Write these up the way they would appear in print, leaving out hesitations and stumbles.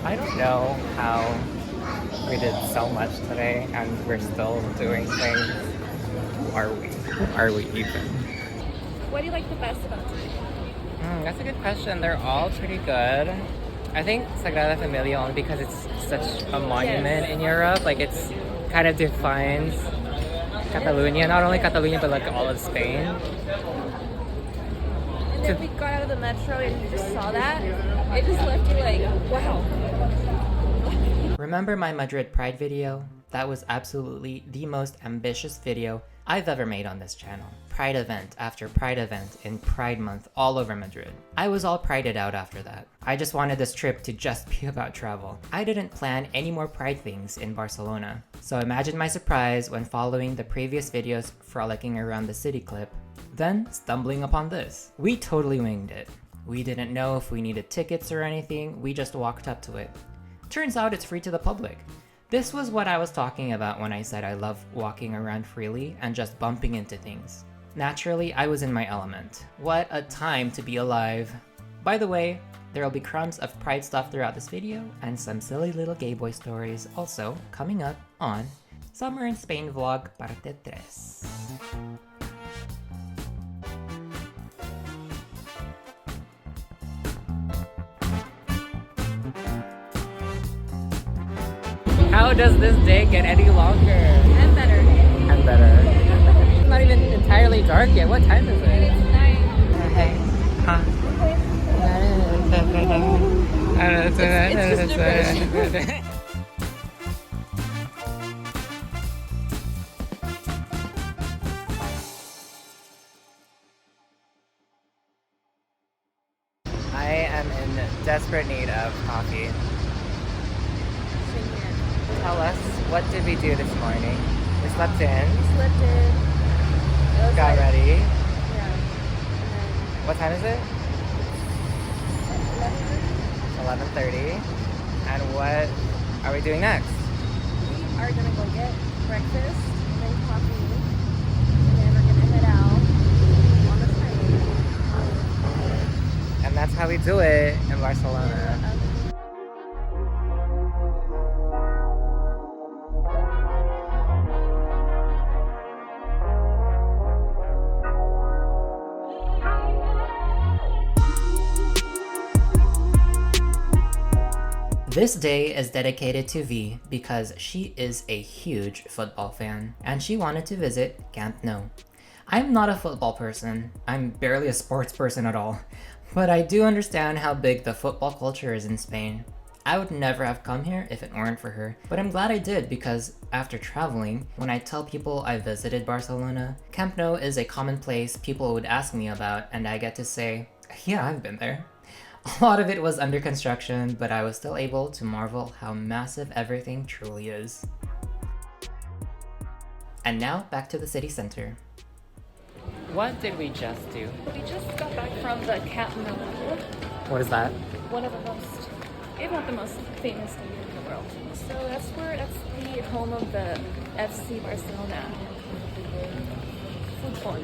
I don't know how we did so much today and we're still doing things. Who are we? Who are we even? What do you like the best about today? That's a good question. They're all pretty good. I think Sagrada Familia only because it's such a monument in Europe. Like it's kind of defines Catalonia, not only Catalonia but like all of Spain. And then we got out of the metro and you just saw that. It just left you like, wow. Remember my Madrid Pride video? That was absolutely the most ambitious video I've ever made on this channel. Pride event after Pride event in Pride Month all over Madrid. I was all prided out after that. I just wanted this trip to just be about travel. I didn't plan any more Pride things in Barcelona. So imagine my surprise when following the previous videos frolicking around the city clip, then stumbling upon this. We totally winged it. We didn't know if we needed tickets or anything, we just walked up to it. Turns out it's free to the public. This was what I was talking about when I said I love walking around freely and just bumping into things. Naturally, I was in my element. What a time to be alive. By the way, there will be crumbs of Pride stuff throughout this video and some silly little gay boy stories also coming up on Summer in Spain Vlog Parte 3. How does this day get any longer? And better. And better. It's not even entirely dark yet. What time is it? It's 9. Hey. Huh. It's just gibberish. I am in desperate need of coffee. Tell us, what did we do this morning? We slept in. We slept in. Got ready. Yeah. What time is it? 11. 11:30. And what are we doing next? We are gonna go get breakfast and then coffee. And then we're gonna head out on the train. And that's how we do it in Barcelona. This day is dedicated to V because she is a huge football fan and she wanted to visit Camp Nou. I'm not a football person, I'm barely a sports person at all, but I do understand how big the football culture is in Spain. I would never have come here if it weren't for her, but I'm glad I did because after traveling, when I tell people I visited Barcelona, Camp Nou is a common place people would ask me about and I get to say, yeah, I've been there. A lot of it was under construction, but I was still able to marvel how massive everything truly is. And now, back to the city center. What did we just do? We just got back from the Camp Nou. What is that? One of the most, if not the most famous stadium in the world. So that's the home of the FC Barcelona football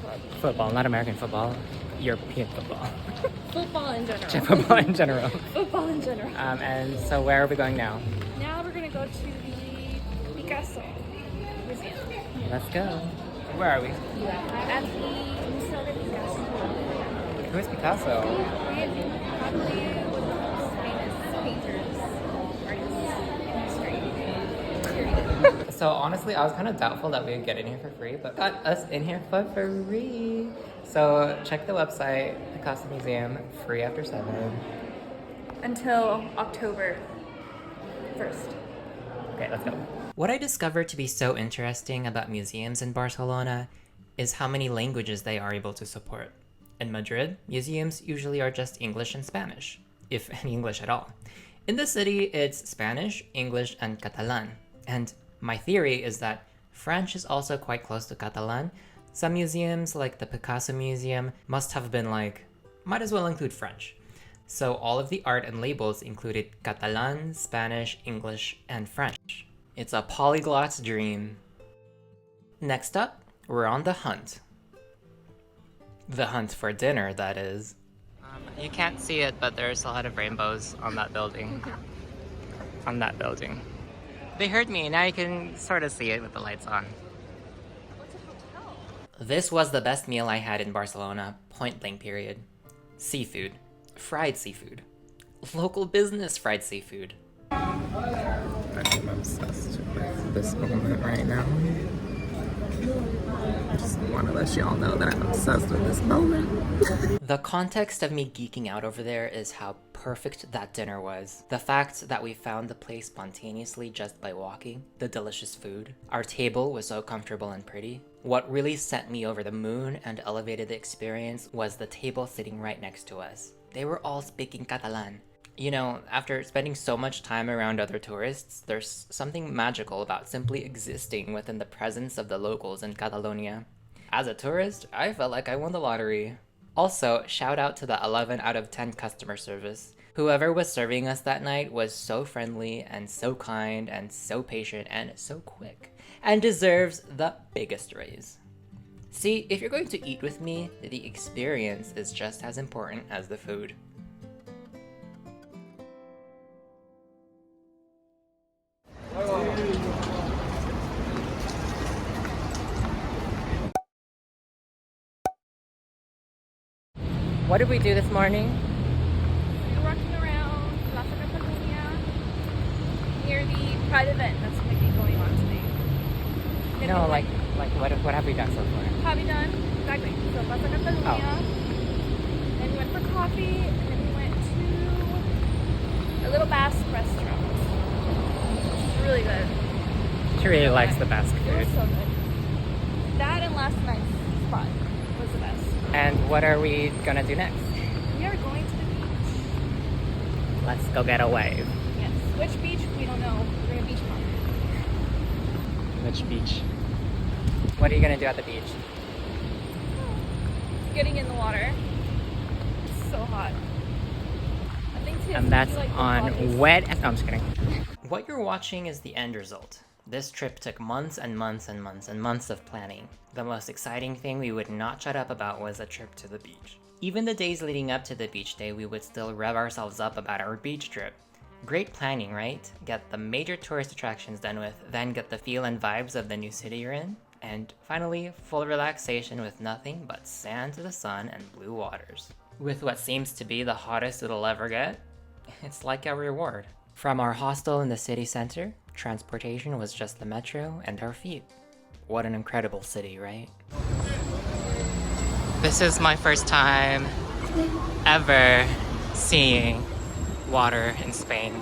club. Football, not American football. European football. Football in general. Football in general. Football in general. And so where are we going now? Now we're gonna go to the Picasso Museum. Let's go. Where are we? At the Museo de Picasso. Who is Picasso? Probably one of the most famous painters, artists in history. So honestly, I was kind of doubtful that we would get in here for free, but got us in here for free. So check the website, Picasso Museum, free after 7. Until October 1st. Okay, let's go. What I discovered to be so interesting about museums in Barcelona is how many languages they are able to support. In Madrid, museums usually are just English and Spanish, if any English at all. In the city, it's Spanish, English, and Catalan. And my theory is that French is also quite close to Catalan. Some museums, like the Picasso Museum, must have been like, might as well include French. So all of the art and labels included Catalan, Spanish, English, and French. It's a polyglot's dream. Next up, we're on the hunt. The hunt for dinner, that is. You can't see it, but there's a lot of rainbows on that building. On that building. They heard me, now you can sort of see it with the lights on. What's a hotel? This was the best meal I had in Barcelona, point blank period. Seafood. Fried seafood. Local business fried seafood. I'm obsessed with this moment right now. I just want to let y'all know that I'm obsessed with this moment. The context of me geeking out over there is how perfect that dinner was. The fact that we found the place spontaneously just by walking, the delicious food. Our table was so comfortable and pretty. What really sent me over the moon and elevated the experience was the table sitting right next to us. They were all speaking Catalan. You know, after spending so much time around other tourists, there's something magical about simply existing within the presence of the locals in Catalonia. As a tourist, I felt like I won the lottery. Also, shout out to the 11 out of 10 customer service. Whoever was serving us that night was so friendly and so kind and so patient and so quick, and deserves the biggest raise. See, if you're going to eat with me, the experience is just as important as the food. What did we do this morning? We were walking around Plaza Catalunya near the Pride event that's going to be going on today. Then No, we like went- what have we done so far? Have you done? Exactly. So Plaza Catalunya. Then we went for coffee, and then we went to a little Basque restaurant. It's really good. She really likes the Basque It was food. so good. That and last night's spot was the best. And what are we gonna do next? We are going to the beach. Let's go get a wave. Yes. Which beach? We don't know. We're going to beach hop. Which beach? What are you gonna do at the beach? Getting in the water. It's so hot. I think today's And gonna that's be like the on hottest. wet. No, I'm just kidding. What you're watching is the end result. This trip took months and months and months and months of planning. The most exciting thing we would not shut up about was a trip to the beach. Even the days leading up to the beach day, we would still rev ourselves up about our beach trip. Great planning, right? Get the major tourist attractions done with, then get the feel and vibes of the new city you're in, and finally, full relaxation with nothing but sand to the sun and blue waters. With what seems to be the hottest it'll ever get, it's like a reward. From our hostel in the city center, transportation was just the metro and our feet. What an incredible city, right? This is my first time ever seeing water in Spain.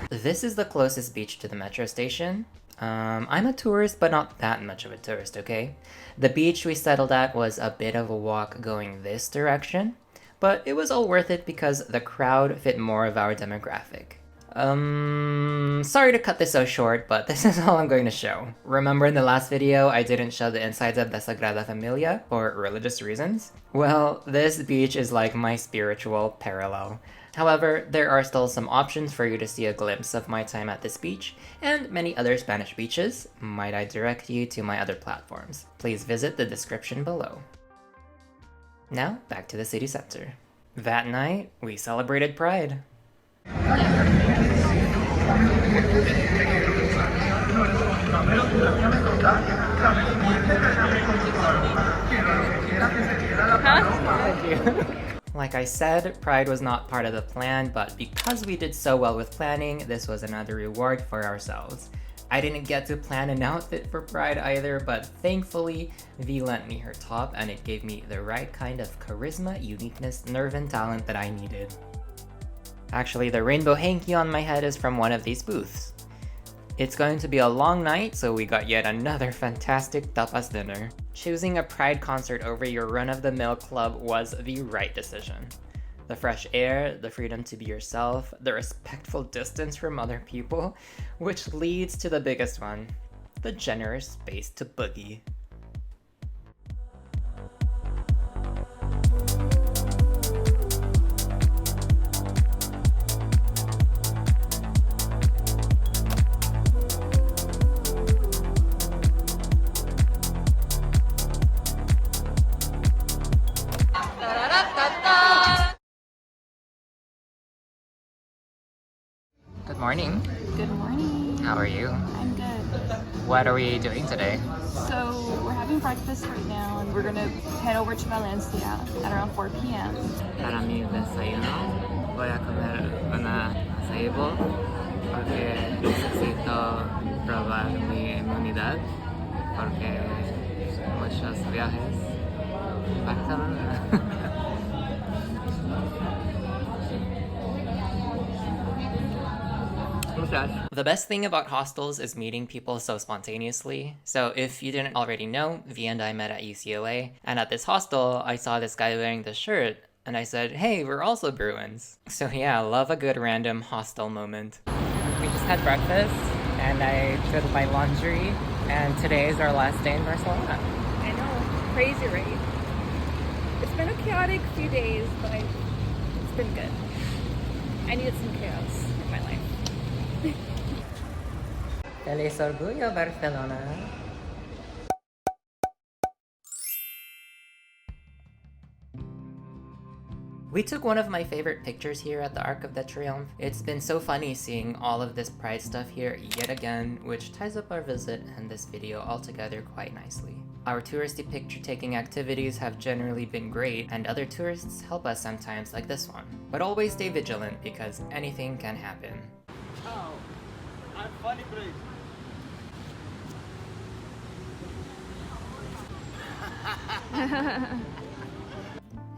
This is the closest beach to the metro station. I'm a tourist, but not that much of a tourist, okay? The beach we settled at was a bit of a walk going this direction, but it was all worth it because the crowd fit more of our demographic. Sorry to cut this so short, but this is all I'm going to show. Remember in the last video, I didn't show the insides of the Sagrada Familia for religious reasons? Well, this beach is like my spiritual parallel. However, there are still some options for you to see a glimpse of my time at this beach, and many other Spanish beaches. Might I direct you to my other platforms? Please visit the description below. Now, back to the city center. That night, we celebrated Pride. Like I said, Pride was not part of the plan, but because we did so well with planning, this was another reward for ourselves. I didn't get to plan an outfit for Pride either, but thankfully, V lent me her top and it gave me the right kind of charisma, uniqueness, nerve, and talent that I needed. Actually, the rainbow hanky on my head is from one of these booths. It's going to be a long night, so we got yet another fantastic tapas dinner. Choosing a Pride concert over your run-of-the-mill club was the right decision. The fresh air, the freedom to be yourself, the respectful distance from other people, which leads to the biggest one, the generous space to boogie. Good morning. Good morning. How are you? I'm good. What are we doing today? So we're having breakfast right now and we're gonna head over to Valencia at around 4 p.m. Para mi desayuno, voy a comer una acai bowl porque necesito probar mi inmunidad porque muchos viajes. Barcelona. The best thing about hostels is meeting people so spontaneously. So if you didn't already know, V and I met at UCLA, and at this hostel, I saw this guy wearing this shirt, and I said, hey, we're also Bruins. So yeah, love a good random hostel moment. We just had breakfast, and I did my laundry, and today is our last day in Barcelona. I know, crazy, right? It's been a chaotic few days, but it's been good. I needed some chaos in my life. Feliz Orgullo, Barcelona! We took one of my favorite pictures here at the Arc of the Triomphe. It's been so funny seeing all of this Pride stuff here yet again, which ties up our visit and this video all together quite nicely. Our touristy picture-taking activities have generally been great, and other tourists help us sometimes like this one. But always stay vigilant because anything can happen. Oh, I'm funny, please.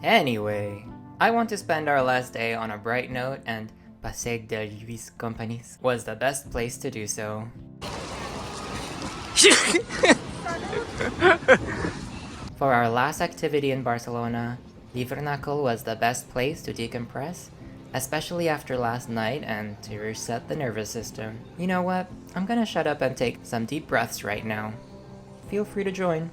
Anyway, I want to spend our last day on a bright note, and Passeig del Lluís Companys was the best place to do so. For our last activity in Barcelona, Livernacle was the best place to decompress, especially after last night and to reset the nervous system. You know what? I'm gonna shut up and take some deep breaths right now. Feel free to join.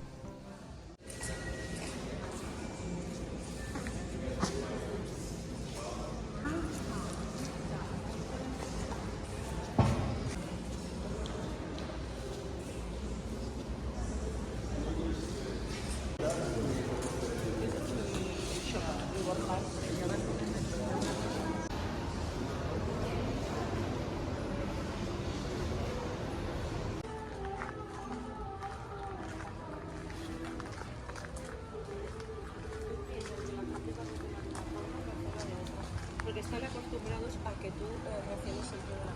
Porque están acostumbrados a que tú recibes el programa.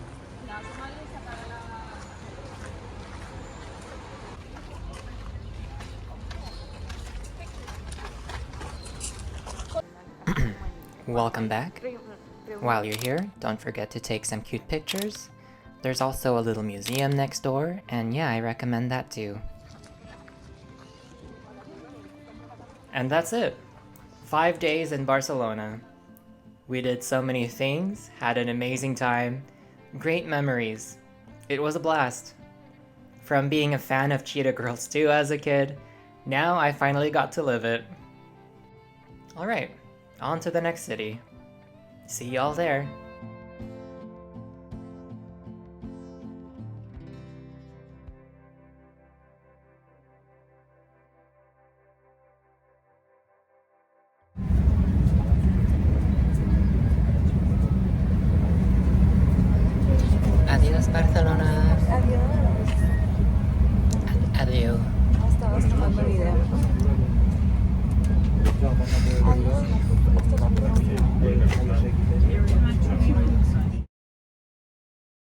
Welcome back. While you're here, don't forget to take some cute pictures. There's also a little museum next door, and yeah, I recommend that too. And that's it. 5 days in Barcelona. We did so many things, had an amazing time, great memories. It was a blast. From being a fan of Cheetah Girls 2 as a kid, now I finally got to live it. Alright, on to the next city. See y'all there. Adiós, Barcelona. Adiós. Adiós. Estaba tomando video. Adiós. Hasta la próxima.